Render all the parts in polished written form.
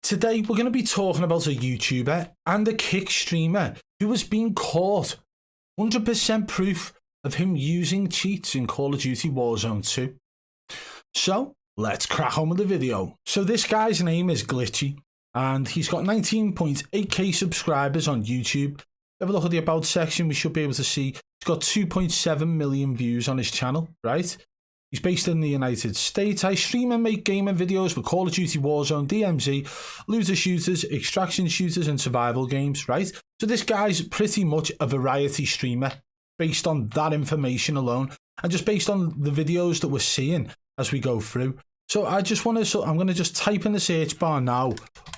Today we're going to be talking about a YouTuber and a Kick streamer who has been caught. 100% proof of him using cheats in Call of Duty Warzone 2. So let's crack on with the video. So this guy's name is Glitchy and he's got 19.8k subscribers on YouTube. Have a look at the about section, we should be able to see he's got 2.7 million views on his channel, right? He's based in the United States. I stream and make gaming videos for Call of Duty Warzone, DMZ, looter shooters, extraction shooters and survival games, right? So this guy's pretty much a variety streamer based on that information alone and just based on the videos that we're seeing as we go through. So I just want to, I'm going to just type in the search bar now,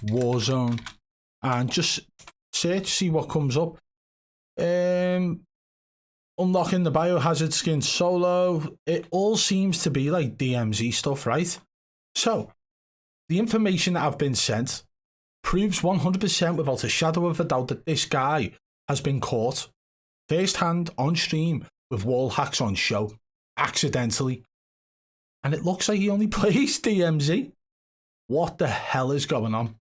Warzone, and just search, see what comes up. Unlocking the biohazard skin solo. It all seems to be like DMZ stuff, right? So the information that I've been sent proves 100% without a shadow of a doubt that this guy has been caught firsthand on stream with Wallhacks on show accidentally, and it looks like he only plays DMZ. What the hell is going on?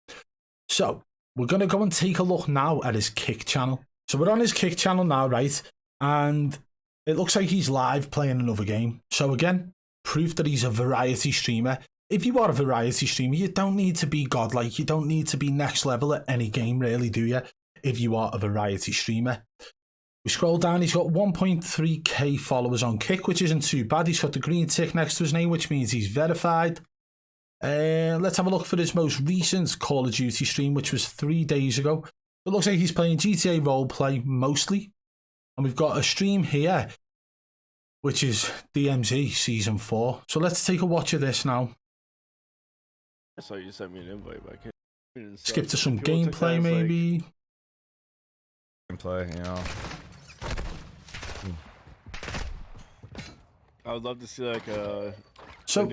So we're gonna go and take a look now at his Kick channel. So we're on his Kick channel now, right? And it looks like he's live playing another game. So again, proof that he's a variety streamer. If you are a variety streamer, you don't need to be godlike. You don't need to be next level at any game, really, do you? If you are a variety streamer. We scroll down, he's got 1.3k followers on Kick, which isn't too bad. He's got the green tick next to his name, which means he's verified. Let's have a look for his most recent Call of Duty stream, which was 3 days ago. It looks like he's playing GTA roleplay mostly. And we've got a stream here, which is DMZ Season 4. So let's take a watch of this now. I saw you sent me an invite, but I can't. Skip to some gameplay, maybe. Gameplay, you know. I would love to see like a So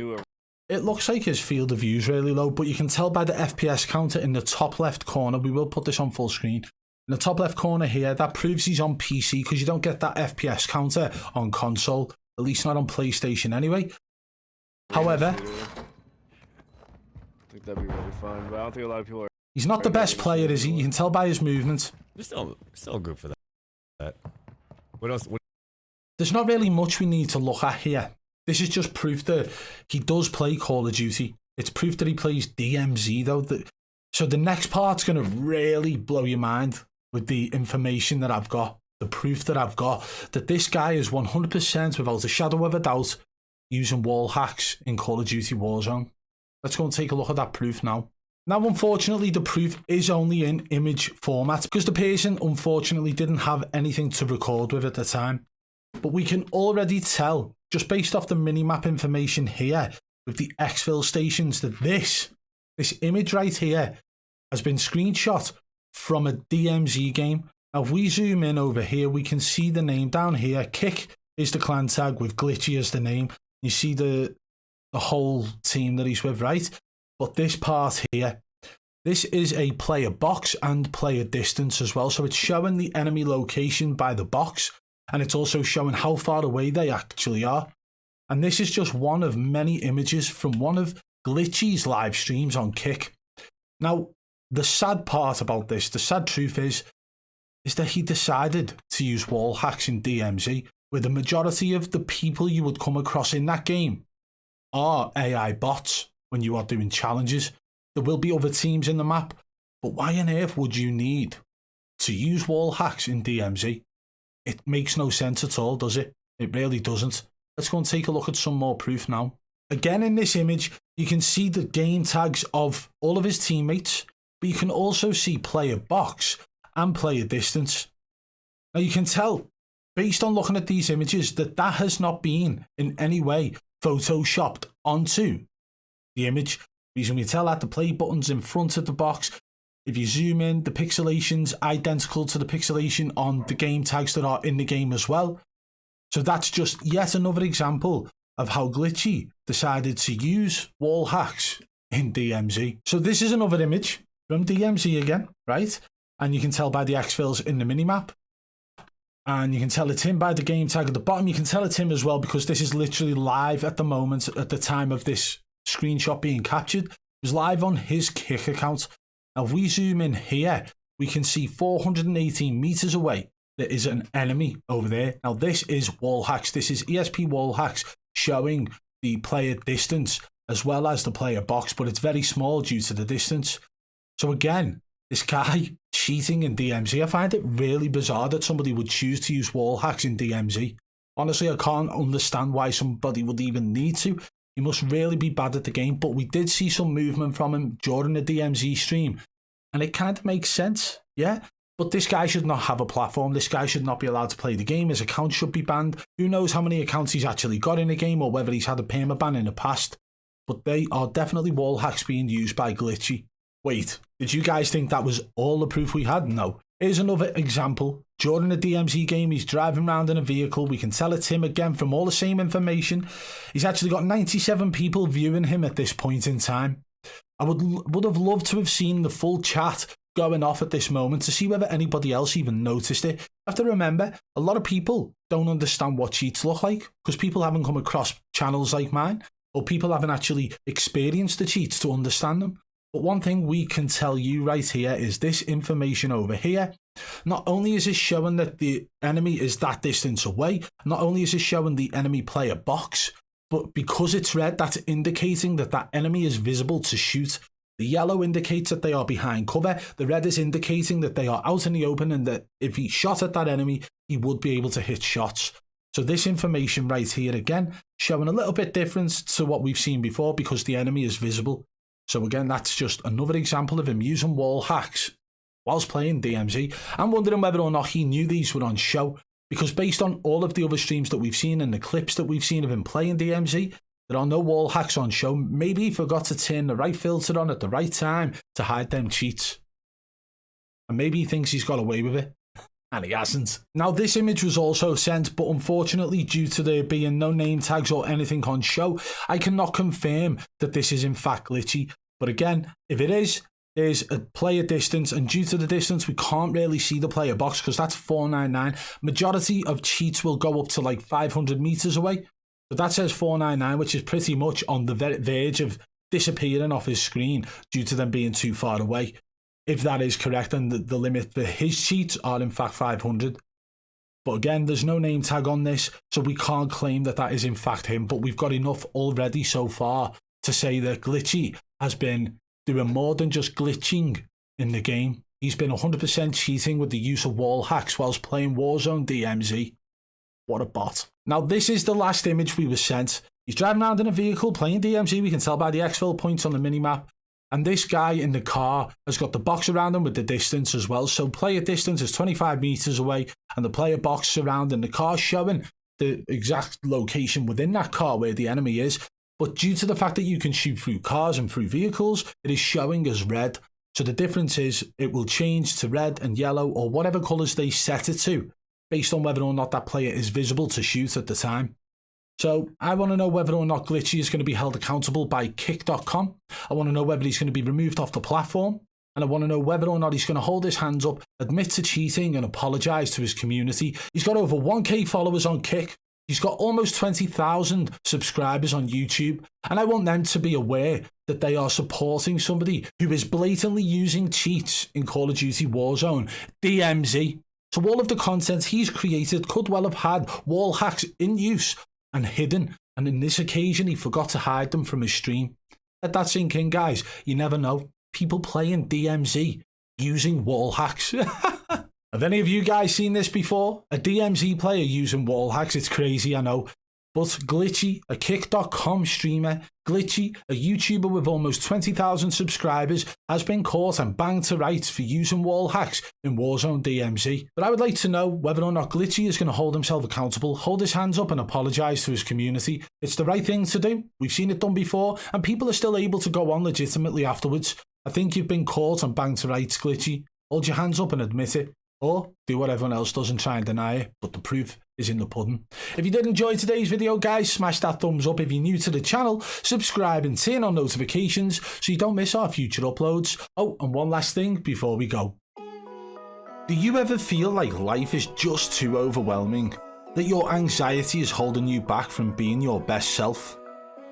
it looks like his field of view is really low, but you can tell by the FPS counter in the top left corner. We will put this on full screen. In the top left corner here, that proves he's on PC because you don't get that FPS counter on console, at least not on PlayStation anyway. However, I think that'd be really fun, but I don't think a lot of people are. He's not the best player, is he? You can tell by his movement. Still good for that. What else? There's not really much we need to look at here. This is just proof that he does play Call of Duty. It's proof that he plays DMZ though. So the next part's going to really blow your mind with the information that I've got, the proof that I've got, that this guy is 100% without a shadow of a doubt using Wallhacks in Call of Duty Warzone. Let's go and take a look at that proof now. Now, unfortunately, the proof is only in image format because the person, unfortunately, didn't have anything to record with at the time. But we can already tell, just based off the minimap information here, with the exfil stations, that this image right here has been screenshot from a DMZ game. Now, if we zoom in over here, we can see the name down here. Kick is the clan tag with Glitchy as the name. You see the whole team that he's with, right? But this part here, this is a player box and player distance as well. So it's showing the enemy location by the box, and it's also showing how far away they actually are. And this is just one of many images from one of Glitchy's live streams on Kick. Now, the sad part about this, the sad truth is that he decided to use Wallhacks in DMZ, where the majority of the people you would come across in that game are AI bots when you are doing challenges. There will be other teams in the map, but why on earth would you need to use Wallhacks in DMZ? It makes no sense at all, does it? It really doesn't. Let's go and take a look at some more proof now. Again, in this image, you can see the game tags of all of his teammates, but you can also see player box and player distance. Now, you can tell, based on looking at these images, that has not been in any way photoshopped onto the image. Reason we tell that, the play button's in front of the box. If you zoom in, the pixelation's identical to the pixelation on the game tags that are in the game as well. So that's just yet another example of how Glitchy decided to use Wallhacks in DMZ. So this is another image from DMZ again, right? And you can tell by the exfils in the minimap. And you can tell it's him by the game tag at the bottom. You can tell it's him as well because this is literally live at the moment, at the time of this screenshot being captured. It was live on his Kick account. Now, if we zoom in here, we can see 418 meters away, there is an enemy over there. Now, this is Wallhacks. This is ESP Wallhacks showing the player distance as well as the player box, but it's very small due to the distance. So again, this guy cheating in DMZ, I find it really bizarre that somebody would choose to use Wallhacks in DMZ. Honestly, I can't understand why somebody would even need to. He must really be bad at the game, but we did see some movement from him during the DMZ stream, and it kind of makes sense, yeah? But this guy should not have a platform. This guy should not be allowed to play the game. His account should be banned. Who knows how many accounts he's actually got in the game or whether he's had a permaban in the past. But they are definitely Wallhacks being used by Glitchy. Wait, did you guys think that was all the proof we had? No. Here's another example. During the DMZ game, he's driving around in a vehicle. We can tell it's him again from all the same information. He's actually got 97 people viewing him at this point in time. I would have loved to have seen the full chat going off at this moment to see whether anybody else even noticed it. You have to remember, a lot of people don't understand what cheats look like because people haven't come across channels like mine, or people haven't actually experienced the cheats to understand them. But one thing we can tell you right here is this information over here. Not only is it showing that the enemy is that distance away, not only is it showing the enemy player box, but because it's red, that's indicating that that enemy is visible to shoot. The yellow indicates that they are behind cover. The red is indicating that they are out in the open and that if he shot at that enemy, he would be able to hit shots. So this information right here again, showing a little bit different to what we've seen before because the enemy is visible. So again, that's just another example of him using Wallhacks whilst playing DMZ. I'm wondering whether or not he knew these were on show, because based on all of the other streams that we've seen and the clips that we've seen of him playing DMZ, there are no Wallhacks on show. Maybe he forgot to turn the right filter on at the right time to hide them cheats. And maybe he thinks he's got away with it. And he hasn't. Now, this image was also sent, but unfortunately, due to there being no name tags or anything on show, I cannot confirm that this is in fact Glitchy. But again, if it is, there's a player distance, and due to the distance, we can't really see the player box because that's 499. Majority of cheats will go up to like 500 meters away. But that says 499, which is pretty much on the verge of disappearing off his screen due to them being too far away. If that is correct, and the limit for his cheats are in fact 500. But again, there's no name tag on this, so we can't claim that that is in fact him. But we've got enough already so far to say that Glitchy has been doing more than just glitching in the game. He's been 100% cheating with the use of Wallhacks whilst playing Warzone DMZ. What a bot. Now, this is the last image we were sent. He's driving around in a vehicle playing DMZ. We can tell by the exfil points on the minimap. And this guy in the car has got the box around him with the distance as well. So player distance is 25 meters away, and the player box surrounding the car showing the exact location within that car where the enemy is. But due to the fact that you can shoot through cars and through vehicles, it is showing as red. So the difference is it will change to red and yellow or whatever colours they set it to, based on whether or not that player is visible to shoot at the time. So I want to know whether or not Glitchy is going to be held accountable by kick.com. I want to know whether he's going to be removed off the platform. And I want to know whether or not he's going to hold his hands up, admit to cheating and apologise to his community. He's got over 1k followers on Kick. He's got almost 20,000 subscribers on YouTube. And I want them to be aware that they are supporting somebody who is blatantly using cheats in Call of Duty Warzone DMZ. So all of the content he's created could well have had Wallhacks in use and hidden, and in this occasion he forgot to hide them from his stream. Let that sink in, guys. You never know. People playing DMZ using Wallhacks. Have any of you guys seen this before? A DMZ player using Wallhacks? It's crazy, I know. But Glitchy, a kick.com streamer, Glitchy, a YouTuber with almost 20,000 subscribers, has been caught and banged to rights for using Wallhacks in Warzone DMZ. But I would like to know whether or not Glitchy is going to hold himself accountable, hold his hands up and apologise to his community. It's the right thing to do. We've seen it done before, and people are still able to go on legitimately afterwards. I think you've been caught and banged to rights, Glitchy. Hold your hands up and admit it. Or do what everyone else does and try and deny it, but the proof is in the pudding. If you did enjoy today's video, guys, smash that thumbs up. If you're new to the channel, subscribe and turn on notifications so you don't miss our future uploads. Oh, and one last thing before we go. Do you ever feel like life is just too overwhelming? That your anxiety is holding you back from being your best self?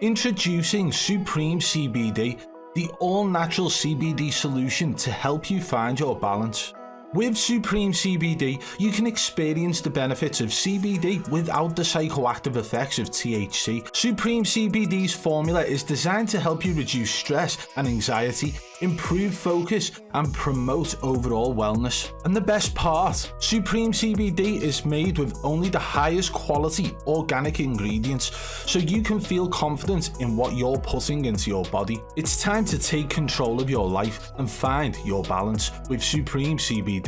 Introducing Supreme CBD, the all-natural CBD solution to help you find your balance. With Supreme CBD, you can experience the benefits of CBD without the psychoactive effects of THC. Supreme CBD's formula is designed to help you reduce stress and anxiety, improve focus, and promote overall wellness. And the best part, Supreme CBD is made with only the highest quality organic ingredients, so you can feel confident in what you're putting into your body. It's time to take control of your life and find your balance with Supreme CBD.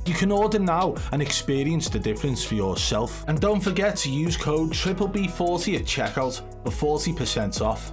You can order now and experience the difference for yourself. And don't forget to use code BBB40 at checkout for 40% off.